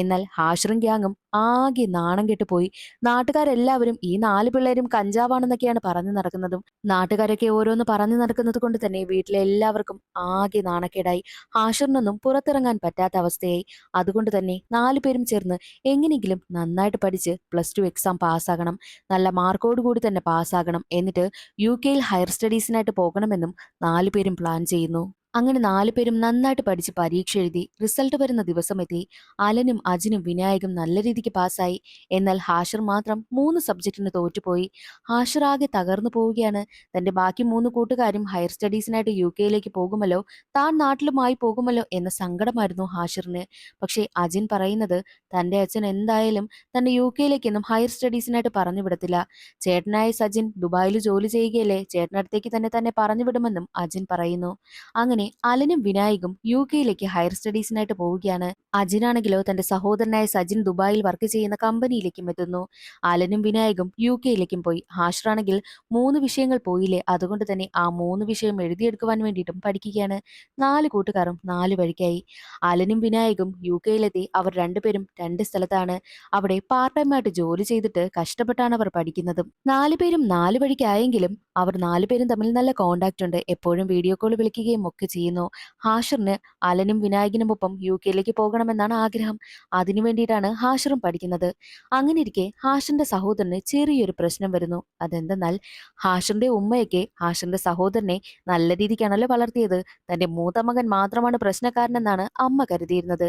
എന്നാൽ ഹാഷറും ഗ്യാങ്ങും ആകെ നാണം കെട്ടുപോയി. നാട്ടുകാരെല്ലാവരും ഈ 4 പിള്ളേരും കഞ്ചാവാണെന്നൊക്കെയാണ് എന്തൊക്കെയാണ് പറഞ്ഞു നടക്കുന്നതും. നാട്ടുകാരൊക്കെ ഓരോന്ന് പറഞ്ഞു നടക്കുന്നത് കൊണ്ട് തന്നെ വീട്ടിലെ എല്ലാവർക്കും ആകെ നാണക്കേടായി. ഹാഷിറിനൊന്നും പുറത്തിറങ്ങാൻ പറ്റാത്ത അവസ്ഥയായി. അതുകൊണ്ട് തന്നെ 4 പേരും ചേർന്ന് എങ്ങനെയെങ്കിലും നന്നായിട്ട് പഠിച്ച് +2 എക്സാം പാസ്സാകണം. നല്ല മാർക്കോട് കൂടി തന്നെ പാസ്സാകണം. എന്നിട്ട് യുകെയിൽ ഹയർ സ്റ്റഡീസിനായിട്ട് പോകണമെന്നും 4 പേരും പ്ലാൻ ചെയ്യുന്നു. അങ്ങനെ 4 പേരും നന്നായിട്ട് പഠിച്ച് പരീക്ഷ എഴുതി. റിസൾട്ട് വരുന്ന ദിവസമെത്തി. അലനും അജിനും വിനായകും നല്ല രീതിക്ക് പാസ്സായി. എന്നാൽ ഹാഷിർ മാത്രം 3 സബ്ജക്റ്റിന് തോറ്റുപോയി. ഹാഷിർ ആകെ തകർന്നു പോവുകയാണ്. തന്റെ ബാക്കി 3 കൂട്ടുകാരും ഹയർ സ്റ്റഡീസിനായിട്ട് യുകെയിലേക്ക് പോകുമല്ലോ, താൻ നാട്ടിലുമായി പോകുമല്ലോ എന്ന സങ്കടമായിരുന്നു ഹാഷിറിന്. പക്ഷേ അജിൻ പറയുന്നത് തന്റെ അച്ഛൻ എന്തായാലും തന്നെ യുകെയിലേക്കൊന്നും ഹയർ സ്റ്റഡീസിനായിട്ട് പറഞ്ഞു വിടത്തില്ല. ചേട്ടനായ സജിൻ ദുബായിൽ ജോലി ചെയ്യുകയല്ലേ, ചേട്ടനടുത്തേക്ക് തന്നെ പറഞ്ഞു വിടുമെന്നും അജിൻ പറയുന്നു. അങ്ങനെ അലനും വിനായകും യുകെയിലേക്ക് ഹയർ സ്റ്റഡീസിനായിട്ട് പോവുകയാണ്. അജിനാണെങ്കിലോ തന്റെ സഹോദരനായ സജിൻ ദുബായിൽ വർക്ക് ചെയ്യുന്ന കമ്പനിയിലേക്കും എത്തുന്നു. അലനും വിനായകും യുകെയിലേക്കും പോയി. ഹാഷിറാണെങ്കിൽ 3 വിഷയങ്ങൾ പോയില്ലേ, അതുകൊണ്ട് തന്നെ ആ 3 വിഷയം എഴുതിയെടുക്കുവാൻ വേണ്ടിയിട്ടും പഠിക്കുകയാണ്. 4 കൂട്ടുകാരും 4 വഴിക്കായി. അലനും വിനായകും യുകെയിലെത്തി. അവർ രണ്ടുപേരും 2 സ്ഥലത്താണ്. അവിടെ പാർട്ട് ടൈം ആയിട്ട് ജോലി ചെയ്തിട്ട് കഷ്ടപ്പെട്ടാണ് അവർ പഠിക്കുന്നതും. 4 പേരും 4 വഴിക്കായെങ്കിലും അവർ 4 പേരും തമ്മിൽ നല്ല കോണ്ടാക്ട് ഉണ്ട്. എപ്പോഴും വീഡിയോ കോൾ വിളിക്കുകയും ഒക്കെ ചെയ്യുന്നു. ഹാഷിറിന് അലനും വിനായകനുമൊപ്പം യുകെയിലേക്ക് പോകണമെന്നാണ് ആഗ്രഹം. അതിനു വേണ്ടിയിട്ടാണ് ഹാഷിറും പഠിക്കുന്നത്. അങ്ങനെ ഇരിക്കെ ഹാഷിറിന്റെ സഹോദരന് ചെറിയൊരു പ്രശ്നം വരുന്നു. അതെന്തെന്നാൽ ഹാഷിറിന്റെ ഉമ്മയൊക്കെ ഹാഷിറിന്റെ സഹോദരനെ നല്ല രീതിക്കാണല്ലോ വളർത്തിയത്. തന്റെ മൂത്ത മകൻ മാത്രമാണ് പ്രശ്നക്കാരനെന്നാണ് അമ്മ കരുതിയിരുന്നത്.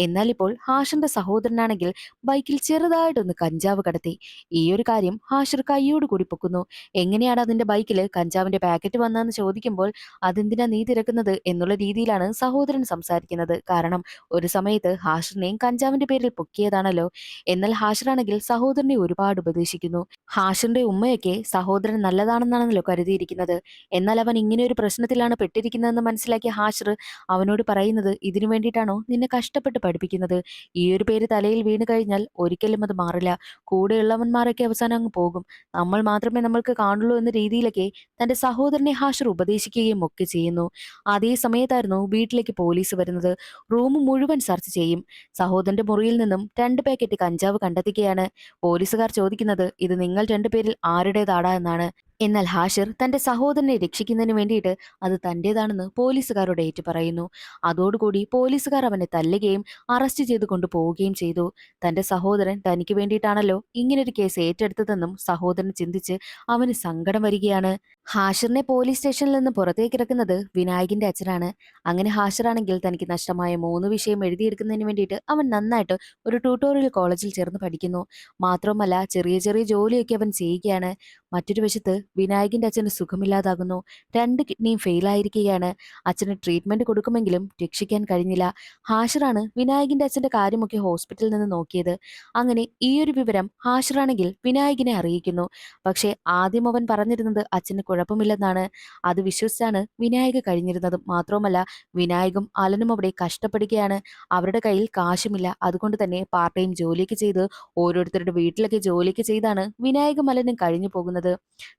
എന്നാൽ ഇപ്പോൾ ഹാഷിറിന്റെ സഹോദരനാണെങ്കിൽ ബൈക്കിൽ ചെറുതായിട്ടൊന്ന് കഞ്ചാവ് കടത്തി. ഈ ഒരു കാര്യം ഹാഷിർ കൈയോട് കൂടി പൊക്കുന്നു. എങ്ങനെയാണ് അതിന്റെ ബൈക്കിൽ കഞ്ചാവിന്റെ പാക്കറ്റ് വന്നതെന്ന് ചോദിക്കുമ്പോൾ അതെന്തിനാ നീ തിരക്കുന്നത് എന്നുള്ള രീതിയിലാണ് സഹോദരൻ സംസാരിക്കുന്നത്. കാരണം ഒരു സമയത്ത് ഹാഷിറിനെയും കഞ്ചാവിന്റെ പേരിൽ പൊക്കിയതാണല്ലോ. എന്നാൽ ഹാഷിറാണെങ്കിൽ സഹോദരനെ ഒരുപാട് ഉപദേശിക്കുന്നു. ഹാഷിറിന്റെ ഉമ്മയൊക്കെ സഹോദരൻ നല്ലതാണെന്നാണല്ലോ കരുതിയിരിക്കുന്നത്. എന്നാൽ അവൻ ഇങ്ങനെ ഒരു പ്രശ്നത്തിലാണ് പെട്ടിരിക്കുന്നതെന്ന് മനസ്സിലാക്കിയ ഹാഷിർ അവനോട് പറയുന്നത്, ഇതിനു വേണ്ടിയിട്ടാണോ നിന്നെ കഷ്ടപ്പെട്ട് പഠിപ്പിക്കുന്നത്? ഈ ഒരു പേര് തലയിൽ വീണ് കഴിഞ്ഞാൽ ഒരിക്കലും അത് മാറില്ല. കൂടെയുള്ളവന്മാരൊക്കെ അവസാനം അങ്ങ് പോകും. നമ്മൾ മാത്രമേ നമ്മൾക്ക് കാണുള്ളൂ എന്ന രീതിയിലൊക്കെ തന്റെ സഹോദരനെ ഹാഷിർ ഉപദേശിക്കുകയും ഒക്കെ ചെയ്യുന്നു. അതേ സമയത്തായിരുന്നു വീട്ടിലേക്ക് പോലീസ് വരുന്നത്. റൂം മുഴുവൻ സെർച്ച് ചെയ്യും. സഹോദരന്റെ മുറിയിൽ നിന്നും 2 പാക്കറ്റ് കഞ്ചാവ് കണ്ടെത്തുകയാണ്. പോലീസുകാർ ചോദിക്കുന്നത് ഇത് നിങ്ങൾ 2 പേരിൽ ആരുടേതാടാ എന്നാണ്. എന്നാൽ ഹാഷിർ തന്റെ സഹോദരനെ രക്ഷിക്കുന്നതിന് വേണ്ടിയിട്ട് അത് തന്റേതാണെന്ന് പോലീസുകാരോട് ഏറ്റു പറയുന്നു. അതോടുകൂടി പോലീസുകാർ അവനെ തല്ലുകയും അറസ്റ്റ് ചെയ്ത് കൊണ്ടുപോവുകയും ചെയ്തു. തന്റെ സഹോദരൻ തനിക്ക് വേണ്ടിയിട്ടാണല്ലോ ഇങ്ങനൊരു കേസ് ഏറ്റെടുത്തതെന്നും സഹോദരൻ ചിന്തിച്ച് അവന് സങ്കടം വരികയാണ്. ഹാഷിറിനെ പോലീസ് സ്റ്റേഷനിൽ നിന്ന് പുറത്തേക്ക് ഇറക്കുന്നത് വിനായകിന്റെ അച്ഛനാണ്. അങ്ങനെ ഹാഷിറാണെങ്കിൽ തനിക്ക് നഷ്ടമായ 3 വിഷയം എഴുതിയെടുക്കുന്നതിന് വേണ്ടിയിട്ട് അവൻ നന്നായിട്ട് ഒരു ട്യൂട്ടോറിയൽ കോളേജിൽ ചേർന്ന് പഠിക്കുന്നു. മാത്രമല്ല ചെറിയ ചെറിയ ജോലിയൊക്കെ അവൻ ചെയ്യുകയാണ്. മറ്റൊരു വശത്ത് വിനായകിന്റെ അച്ഛന് സുഖമില്ലാതാകുന്നു. 2 കിഡ്നിയും ഫെയിലായിരിക്കുകയാണ്. അച്ഛന് ട്രീറ്റ്മെന്റ് കൊടുക്കുമെങ്കിലും രക്ഷിക്കാൻ കഴിഞ്ഞില്ല. ഹാഷിറാണ് വിനായകിന്റെ അച്ഛന്റെ കാര്യമൊക്കെ ഹോസ്പിറ്റലിൽ നിന്ന് നോക്കിയത്. അങ്ങനെ ഈ ഒരു വിവരം ഹാഷിറാണെങ്കിൽ വിനായകിനെ അറിയിക്കുന്നു. പക്ഷേ ആദ്യം അവൻ പറഞ്ഞിരുന്നത് അച്ഛന് കുഴപ്പമില്ലെന്നാണ്. അത് വിശ്വസിച്ചാണ് വിനായക് കഴിഞ്ഞിരുന്നതും. മാത്രവുമല്ല വിനായകും അലനും അവിടെ കഷ്ടപ്പെടുകയാണ്. അവരുടെ കയ്യിൽ കാശുമില്ല. അതുകൊണ്ട് തന്നെ പാർട്ട് ടൈം ജോലിയൊക്കെ ചെയ്ത് ഓരോരുത്തരുടെ വീട്ടിലൊക്കെ ജോലിയൊക്കെ ചെയ്താണ് വിനായകും അലനും കഴിഞ്ഞു പോകുന്നത്.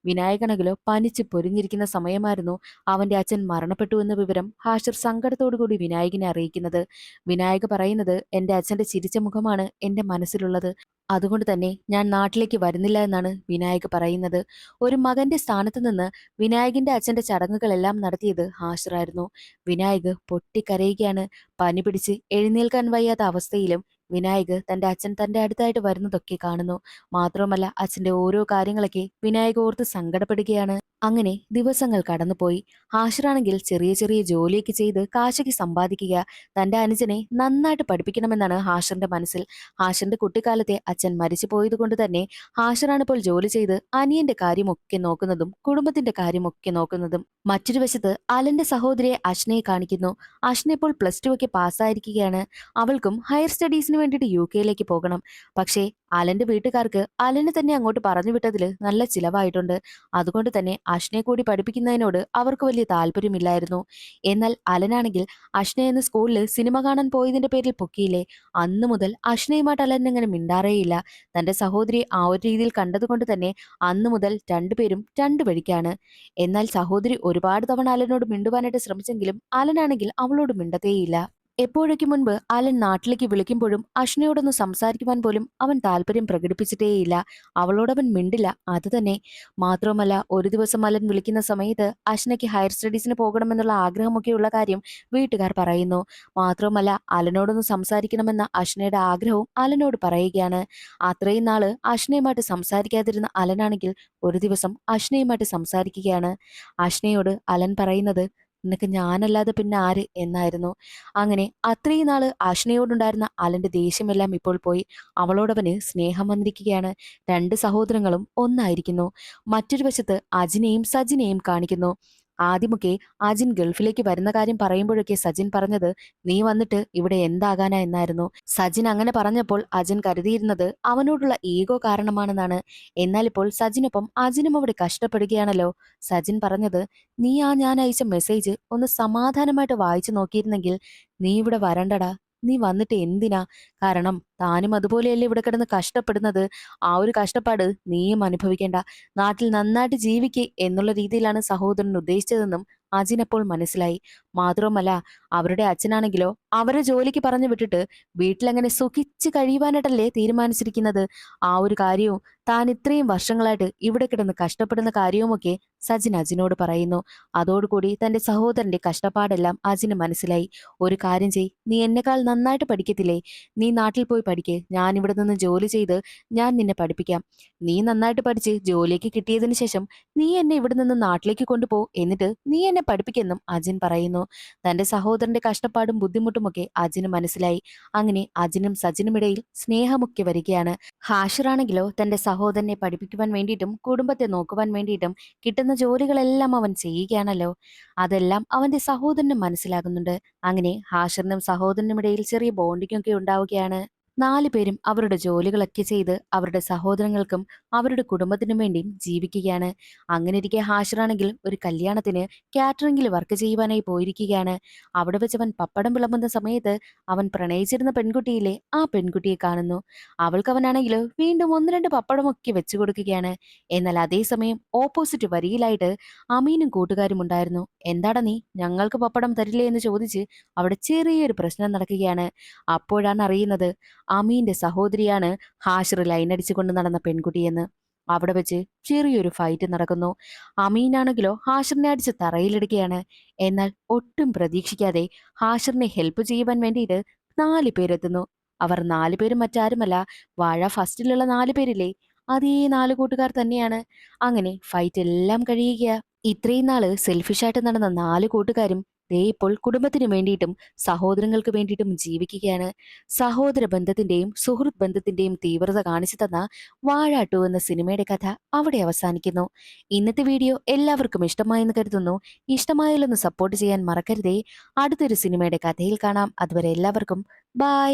വിനായകനാണെങ്കിലോ പനിച്ച് പൊരിഞ്ഞിരിക്കുന്ന സമയമായിരുന്നു അവന്റെ അച്ഛൻ മരണപ്പെട്ടു എന്ന വിവരം ഹാഷിർ സങ്കടത്തോടുകൂടി വിനായകനെ അറിയിക്കുന്നത്. വിനായക പറയുന്നത് എന്റെ അച്ഛന്റെ ചിരിച്ച മുഖമാണ് എന്റെ മനസ്സിലുള്ളത്. അതുകൊണ്ട് തന്നെ ഞാൻ നാട്ടിലേക്ക് വരുന്നില്ല എന്നാണ് വിനായക് പറയുന്നത്. ഒരു മകന്റെ സ്ഥാനത്ത് നിന്ന് വിനായകിന്റെ അച്ഛന്റെ ചടങ്ങുകളെല്ലാം നടത്തിയത് ഹാഷിറായിരുന്നു. വിനായക് പൊട്ടിക്കരയുകയാണ്. പനി പിടിച്ച് എഴുന്നേൽക്കാൻ വയ്യാത്ത അവസ്ഥയിലും വിനായക് തന്റെ അച്ഛൻ തന്റെ അടുത്തായിട്ട് വരുന്നതൊക്കെ കാണുന്നു. മാത്രമല്ല അച്ഛന്റെ ഓരോ കാര്യങ്ങളൊക്കെ വിനായക് ഓർത്ത് സങ്കടപ്പെടുകയാണ്. അങ്ങനെ ദിവസങ്ങൾ കടന്നുപോയി. ഹാഷിറാണെങ്കിൽ ചെറിയ ചെറിയ ജോലിയൊക്കെ ചെയ്ത് കാശൊക്കെ സമ്പാദിക്കുക. തന്റെ അനുജനെ നന്നായിട്ട് പഠിപ്പിക്കണമെന്നാണ് ഹാഷിറിന്റെ മനസ്സിൽ. ഹാഷിറിന്റെ കുട്ടിക്കാലത്തെ അച്ഛൻ മരിച്ചു പോയത് കൊണ്ട് തന്നെ ഹാഷിറാണ് ഇപ്പോൾ ജോലി ചെയ്ത് അനിയന്റെ കാര്യമൊക്കെ നോക്കുന്നതും കുടുംബത്തിന്റെ കാര്യമൊക്കെ നോക്കുന്നതും. മറ്റൊരു വശത്ത് അലന്റെ സഹോദരിയെ അഷ്നയെ കാണിക്കുന്നു. അഷ്ന ഇപ്പോൾ +2 ഒക്കെ പാസ്സായിരിക്കുകയാണ്. അവൾക്കും ഹയർ സ്റ്റഡീസിന് വേണ്ടിയിട്ട് യുകെയിലേക്ക് പോകണം. പക്ഷേ അലന്റെ വീട്ടുകാർക്ക് അലനെ തന്നെ അങ്ങോട്ട് പറഞ്ഞു വിട്ടതിൽ നല്ല ചിലവായിട്ടുണ്ട്. അതുകൊണ്ട് തന്നെ അഷ്നയെ കൂടി പഠിപ്പിക്കുന്നതിനോട് അവർക്ക് വലിയ താല്പര്യമില്ലായിരുന്നു. എന്നാൽ അലനാണെങ്കിൽ അഷ്ന എന്ന സ്കൂളിൽ സിനിമ കാണാൻ പോയതിന്റെ പേരിൽ പൊക്കിയില്ലേ, അന്നു മുതൽ അഷ്നയുമായിട്ട് അലൻ അങ്ങനെ മിണ്ടാറേയില്ല. തന്റെ സഹോദരി ആ ഒരു രീതിയിൽ കണ്ടതുകൊണ്ട് തന്നെ അന്നു മുതൽ രണ്ടുപേരും 2 വഴിക്കാണ്. എന്നാൽ സഹോദരി ഒരുപാട് തവണ അലനോട് മിണ്ടുവാനായിട്ട് ശ്രമിച്ചെങ്കിലും അലനാണെങ്കിൽ അവളോട് മിണ്ടത്തേയില്ല. എപ്പോഴൊക്കെ മുൻപ് അലൻ നാട്ടിലേക്ക് വിളിക്കുമ്പോഴും അഷ്നയോടൊന്ന് സംസാരിക്കുവാൻ പോലും അവൻ താല്പര്യം പ്രകടിപ്പിച്ചിട്ടേയില്ല. അവളോടവൻ മിണ്ടില്ല, അത് തന്നെ. മാത്രവുമല്ല, ഒരു ദിവസം അലൻ വിളിക്കുന്ന സമയത്ത് അഷ്നയ്ക്ക് ഹയർ സ്റ്റഡീസിന് പോകണമെന്നുള്ള ആഗ്രഹമൊക്കെയുള്ള കാര്യം വീട്ടുകാർ പറയുന്നു. മാത്രവുമല്ല, അലനോടൊന്ന് സംസാരിക്കണമെന്ന അഷ്നയുടെ ആഗ്രഹവും അലനോട് പറയുകയാണ്. അത്രയും നാള് അഷ്നയുമായിട്ട് സംസാരിക്കാതിരുന്ന അലനാണെങ്കിൽ ഒരു ദിവസം അഷ്നയുമായിട്ട് സംസാരിക്കുകയാണ്. അഷ്നയോട് അലൻ പറയുന്നത്, നിനക്ക് ഞാനല്ലാതെ പിന്നെ ആര് എന്നായിരുന്നു. അങ്ങനെ അത്രയും നാള് ആഷ്നയോടുണ്ടായിരുന്ന അലന്റെ ദേഷ്യമെല്ലാം ഇപ്പോൾ പോയി. അവളോടവന് സ്നേഹം വന്നിരിക്കുകയാണ്. രണ്ട് സഹോദരങ്ങളും ഒന്നായിരിക്കുന്നു. മറ്റൊരു വശത്ത് അജിനെയും സജിനെയും കാണിക്കുന്നു. ആദ്യമൊക്കെ അജിൻ ഗൾഫിലേക്ക് വരുന്ന കാര്യം പറയുമ്പോഴൊക്കെ സജിൻ പറഞ്ഞത്, നീ വന്നിട്ട് ഇവിടെ എന്താകാനാ എന്നായിരുന്നു. സജിൻ അങ്ങനെ പറഞ്ഞപ്പോൾ അജിൻ കരുതിയിരുന്നത് അവനോടുള്ള ഈഗോ കാരണമാണെന്നാണ്. എന്നാൽ ഇപ്പോൾ സജിനൊപ്പം അജിനും അവിടെ കഷ്ടപ്പെടുകയാണല്ലോ. സജിൻ പറഞ്ഞത്, നീ ഞാൻ അയച്ച മെസ്സേജ് ഒന്ന് സമാധാനമായിട്ട് വായിച്ചു നോക്കിയിരുന്നെങ്കിൽ നീ ഇവിടെ വരണ്ടടാ. നീ വന്നിട്ട് എന്തിനാ? കാരണം താനും അതുപോലെയല്ലേ ഇവിടെ കിടന്ന് കഷ്ടപ്പെടുന്നത്. ആ ഒരു കഷ്ടപ്പാട് നീയും അനുഭവിക്കേണ്ട. നാട്ടിൽ നന്നായിട്ട് ജീവിക്കേ എന്നുള്ള രീതിയിലാണ് സഹോദരൻ ഉദ്ദേശിച്ചതെന്നും അജിനപ്പോൾ മനസ്സിലായി. മാത്രവുമല്ല, അവരുടെ അച്ഛനാണെങ്കിലോ അവരെ ജോലിക്ക് പറഞ്ഞു വിട്ടിട്ട് വീട്ടിലങ്ങനെ സുഖിച്ച് കഴിയുവാനായിട്ടല്ലേ തീരുമാനിച്ചിരിക്കുന്നത്. ആ ഒരു കാര്യവും താൻ ഇത്രയും വർഷങ്ങളായിട്ട് ഇവിടെ കിടന്ന് കഷ്ടപ്പെടുന്ന കാര്യവുമൊക്കെ സജിൻ അജിനോട് പറയുന്നു. അതോടുകൂടി തന്റെ സഹോദരന്റെ കഷ്ടപ്പാടെല്ലാം അജിന് മനസ്സിലായി. ഒരു കാര്യം ചെയ്, നീ എന്നെക്കാൾ നന്നായിട്ട് പഠിക്കത്തില്ലേ? നീ നാട്ടിൽ പോയി പഠിക്ക്. ഞാൻ ഇവിടെ നിന്ന് ജോലി ചെയ്ത് ഞാൻ നിന്നെ പഠിപ്പിക്കാം. നീ നന്നായിട്ട് പഠിച്ച് ജോലിക്ക് കിട്ടിയതിനു ശേഷം നീ എന്നെ ഇവിടെ നിന്ന് നാട്ടിലേക്ക് കൊണ്ടുപോ, എന്നിട്ട് നീ എന്നെ പഠിപ്പിക്കെന്നും അജിൻ പറയുന്നു. തന്റെ സഹോദരന്റെ കഷ്ടപ്പാടും ബുദ്ധിമുട്ടുമൊക്കെ അജിന് മനസ്സിലായി. അങ്ങനെ അജിനും സജിനും ഇടയിൽ സ്നേഹമൊക്കെ വരികയാണ്. ഹാഷിറാണെങ്കിലോ തന്റെ സഹോദരനെ പഠിപ്പിക്കുവാൻ വേണ്ടിയിട്ടും കുടുംബത്തെ നോക്കുവാൻ വേണ്ടിയിട്ടും കിട്ടുന്ന ജോലികളെല്ലാം അവൻ ചെയ്യുകയാണല്ലോ. അതെല്ലാം അവന്റെ സഹോദരനും മനസ്സിലാകുന്നുണ്ട്. അങ്ങനെ ഹാഷിറിനും സഹോദരനും ഇടയിൽ ചെറിയ ബോണ്ടിംഗ് ഒക്കെ ഉണ്ടാവുകയാണ്. നാലുപേരും അവരുടെ ജോലികളൊക്കെ ചെയ്ത് അവരുടെ സഹോദരങ്ങൾക്കും അവരുടെ കുടുംബത്തിനും വേണ്ടിയും ജീവിക്കുകയാണ്. അങ്ങനെ ഇരിക്കെ ഹാഷിറാണെങ്കിൽ ഒരു കല്യാണത്തിന് കാറ്ററിംഗിൽ വർക്ക് ചെയ്യുവാനായി പോയിരിക്കുകയാണ്. അവിടെ വെച്ച് അവൻ പപ്പടം വിളമ്പുന്ന സമയത്ത് അവൻ പ്രണയിച്ചിരുന്ന പെൺകുട്ടിയിലെ ആ പെൺകുട്ടിയെ കാണുന്നു. അവൾക്കവനാണെങ്കിൽ വീണ്ടും ഒന്ന് രണ്ട് പപ്പടമൊക്കെ വെച്ചു കൊടുക്കുകയാണ്. എന്നാൽ അതേസമയം ഓപ്പോസിറ്റ് വരിയിലായിട്ട് അമീനും കൂട്ടുകാരും ഉണ്ടായിരുന്നു. എന്താടാ നീ ഞങ്ങൾക്ക് പപ്പടം തരില്ലേ എന്ന് ചോദിച്ച് അവിടെ ചെറിയൊരു പ്രശ്നം നടക്കുകയാണ്. അപ്പോഴാണ് അറിയുന്നത് അമീന്റെ സഹോദരിയാണ് ഹാഷിർ ലൈനടിച്ചുകൊണ്ട് നടന്ന പെൺകുട്ടിയെന്ന്. അവിടെ വെച്ച് ചെറിയൊരു ഫൈറ്റ് നടക്കുന്നു. അമീനാണെങ്കിലോ ഹാഷിറിനെ അടിച്ച് തറയിലിടുകയാണ്. എന്നാൽ ഒട്ടും പ്രതീക്ഷിക്കാതെ ഹാഷിറിനെ ഹെൽപ്പ് ചെയ്യുവാൻ വേണ്ടിയിട്ട് 4 പേരെത്തുന്നു. അവർ 4 പേരും മറ്റാരുമല്ല, വാഴ ഫസ്റ്റിലുള്ള 4 പേരില്ലേ, അതേ 4 കൂട്ടുകാർ തന്നെയാണ്. അങ്ങനെ ഫൈറ്റ് എല്ലാം കഴിയുക. ഇത്രയും നാള് സെൽഫിഷായിട്ട് നടന്ന 4 കൂട്ടുകാരും ദേ ഇപ്പോൾ കുടുംബത്തിനു വേണ്ടിയിട്ടും സഹോദരങ്ങൾക്ക് വേണ്ടിയിട്ടും ജീവിക്കുകയാണ്. സഹോദര ബന്ധത്തിന്റെയും സുഹൃത്ത് ബന്ധത്തിന്റെയും തീവ്രത കാണിച്ചു തന്ന വാഴ 2 എന്ന സിനിമയുടെ കഥ അവിടെ അവസാനിക്കുന്നു. ഇന്നത്തെ വീഡിയോ എല്ലാവർക്കും ഇഷ്ടമായെന്ന് കരുതുന്നു. ഇഷ്ടമായാലൊന്ന് സപ്പോർട്ട് ചെയ്യാൻ മറക്കരുതേ. അടുത്തൊരു സിനിമയുടെ കഥയിൽ കാണാം. അതുവരെ എല്ലാവർക്കും ബൈ.